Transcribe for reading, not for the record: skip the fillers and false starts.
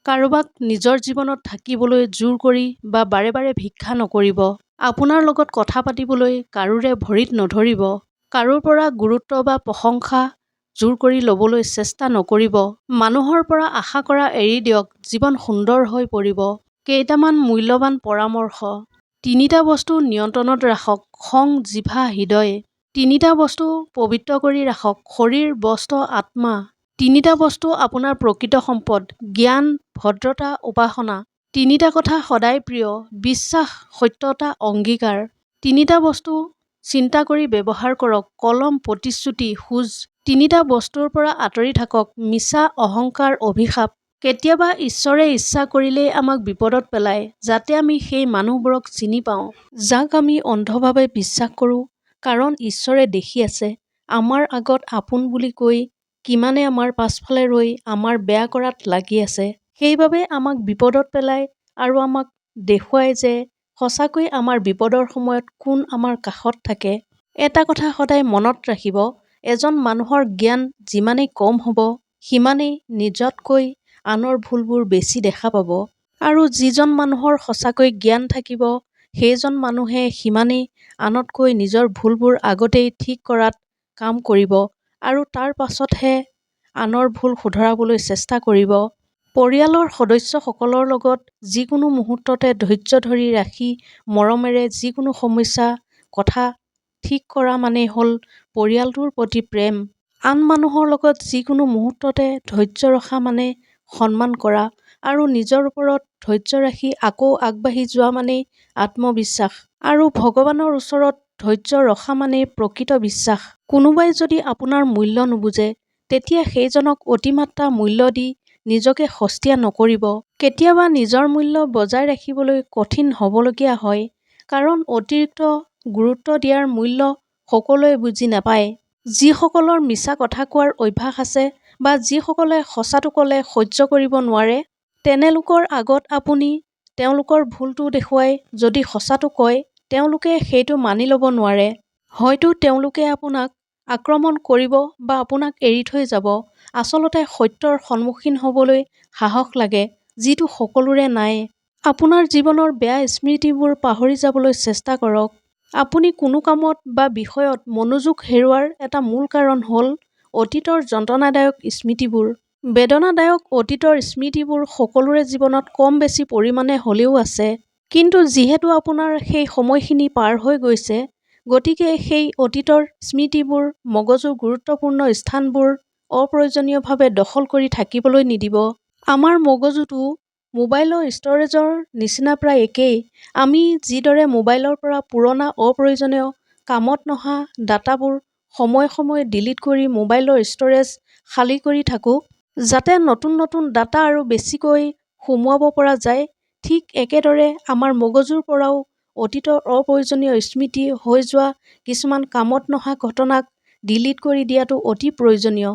কাৰোবাক নিজৰ জীৱনত থাকিবলৈ জোৰ কৰি বা বাৰে বাৰে ভিক্ষা নকৰিব। আপোনাৰ লগত কথা পাতিবলৈ কাৰোৰে ভৰিত নধৰিব। কাৰোৰ পৰা গুৰুত্ব বা প্ৰশংসা জোৰ কৰি ল'বলৈ চেষ্টা নকৰিব। মানুহৰ পৰা আশা কৰা এৰি দিয়ক, জীৱন সুন্দৰ হৈ পৰিব। কেইটামান মূল্যৱান পৰামৰ্শ। 3টা বস্তু নিয়ন্ত্ৰণত ৰাখক, খং, জিভা, হৃদয়। 3টা বস্তু পবিত্ৰ কৰি ৰাখক, শৰীৰ, বস্ত্ৰ, আত্মা। 3টা বস্তু আপোনাৰ প্ৰকৃত সম্পদ, জ্ঞান, ভদ্ৰতা, উপাসনা। 3টা কথা সদায় প্ৰিয়, বিশ্বাস, সত্যতা, অংগীকাৰ। 3টা বস্তু চিন্তা কৰি ব্যৱহাৰ কৰক, কলম, প্ৰতিশ্ৰুতি, খোজ। 3টা বস্তুৰ পৰা আঁতৰি থাকক, মিছা, অহংকাৰ, অভিশাপ। কেতিয়াবা ঈশ্বৰে ইচ্ছা কৰিলেই আমাক বিপদত পেলায়, যাতে আমি সেই মানুহবোৰক চিনি পাওঁ, যাক আমি অন্ধভাৱে বিশ্বাস কৰোঁ। কাৰণ ঈশ্বৰে দেখি আছে, আমাৰ আগত আপোন বুলি কৈ কিমানে আমাৰ পাছফালে ৰৈ আমাৰ বেয়া কৰাত লাগি আছে। সেইবাবে আমাক বিপদত পেলায় আৰু আমাক দেখুৱায় যে সঁচাকৈ আমাৰ বিপদৰ সময়ত কোন আমাৰ কাষত থাকে। এটা কথা সদায় মনত ৰাখিব, এজন মানুহৰ জ্ঞান যিমানেই কম হ'ব, সিমানেই নিজতকৈ আনৰ ভুলবোৰ বেছি দেখা পাব। আৰু যিজন মানুহৰ সঁচাকৈ জ্ঞান থাকিব, সেইজন মানুহে সিমানেই আনতকৈ নিজৰ ভুলবোৰ আগতেই ঠিক কৰাত কাম কৰিব আৰু তাৰ পাছতহে আনৰ ভুল শুধৰাবলৈ চেষ্টা কৰিব। পৰিয়ালৰ সদস্যসকলৰ লগত যিকোনো মুহূৰ্ততে ধৈৰ্য ধৰি ৰাখি মৰমেৰে যিকোনো সমস্যা কথা ঠিক কৰা মানেই হ'ল পৰিয়ালটোৰ প্ৰতি প্ৰেম। আন মানুহৰ লগত যিকোনো মুহূৰ্ততে ধৈৰ্য ৰখা মানে সন্মান কৰা আৰু নিজৰ ওপৰত ধৈৰ্য ৰাখি আকৌ আগবাঢ়ি যোৱা মানেই আত্মবিশ্বাস। আৰু ভগৱানৰ ওচৰত ধৈৰ্য ৰখা মানেই প্ৰকৃত বিশ্বাস। কোনোবাই যদি আপোনাৰ মূল্য নুবুজে, তেতিয়া সেইজনক অতিমাত্ৰা মূল্য দি নিজকে সস্তীয়া নকৰিব। কেতিয়াবা নিজৰ মূল্য বজাই ৰাখিবলৈ কঠিন হ'বলগীয়া হয়, কাৰণ অতিৰিক্ত গুৰুত্ব দিয়াৰ মূল্য সকলোৱে বুজি নাপায়। যিসকলৰ মিছা কথা কোৱাৰ অভ্যাস আছে বা যিসকলে সঁচাটো ক'লে সহ্য কৰিব নোৱাৰে, তেনে লোকৰ আগত আপুনি তেওঁলোকৰ ভুলটো দেখুৱাই যদি সঁচাটো কয়, তেওঁলোকে সেইটো মানি ল'ব নোৱাৰে। হয়তো তেওঁলোকে আপোনাক আক্ৰমণ কৰিব বা আপোনাক এৰি থৈ যাব। আচলতে সত্যৰ সন্মুখীন হ'বলৈ সাহস লাগে, যিটো সকলোৰে নাই। আপোনাৰ জীৱনৰ বেয়া স্মৃতিবোৰ পাহৰি যাবলৈ চেষ্টা কৰক। আপুনি কোনো কামত বা বিষয়ত মনোযোগ হেৰুওৱাৰ এটা মূল কাৰণ হ'ল অতীতৰ যন্ত্ৰণাদায়ক স্মৃতিবোৰ। বেদনাদায়ক অতীতৰ স্মৃতিবোৰ সকলোৰে জীৱনত কম বেছি পৰিমাণে হ'লেও আছে। কিন্তু যিহেতু আপোনাৰ সেই সময়খিনি পাৰ হৈ গৈছে, গতিকে সেই অতীতৰ স্মৃতিবোৰ মগজুৰ গুৰুত্বপূৰ্ণ স্থানবোৰ অপ্ৰয়োজনীয়ভাৱে দখল কৰি থাকিবলৈ নিদিব। আমাৰ মগজুটো মোবাইলৰ ষ্ট'ৰেজৰ নিচিনা প্ৰায় একেই। আমি যিদৰে মোবাইলৰ পৰা পুৰণা অপ্ৰয়োজনীয় কামত নহা ডাটাবোৰ সময়ে সময়ে ডিলিট কৰি মোবাইলৰ ষ্ট'ৰেজ খালী কৰি থাকোঁ, যাতে নতুন নতুন ডাটা আৰু বেছিকৈ সুমুৱাব পৰা যায়, ঠিক একেদৰে আমাৰ মগজুৰ পৰাও অতীতৰ অপ্ৰয়োজনীয় স্মৃতি হৈ যোৱা কিছুমান কামত নহা ঘটনাক ডিলিট কৰি দিয়াটো অতি প্ৰয়োজনীয়।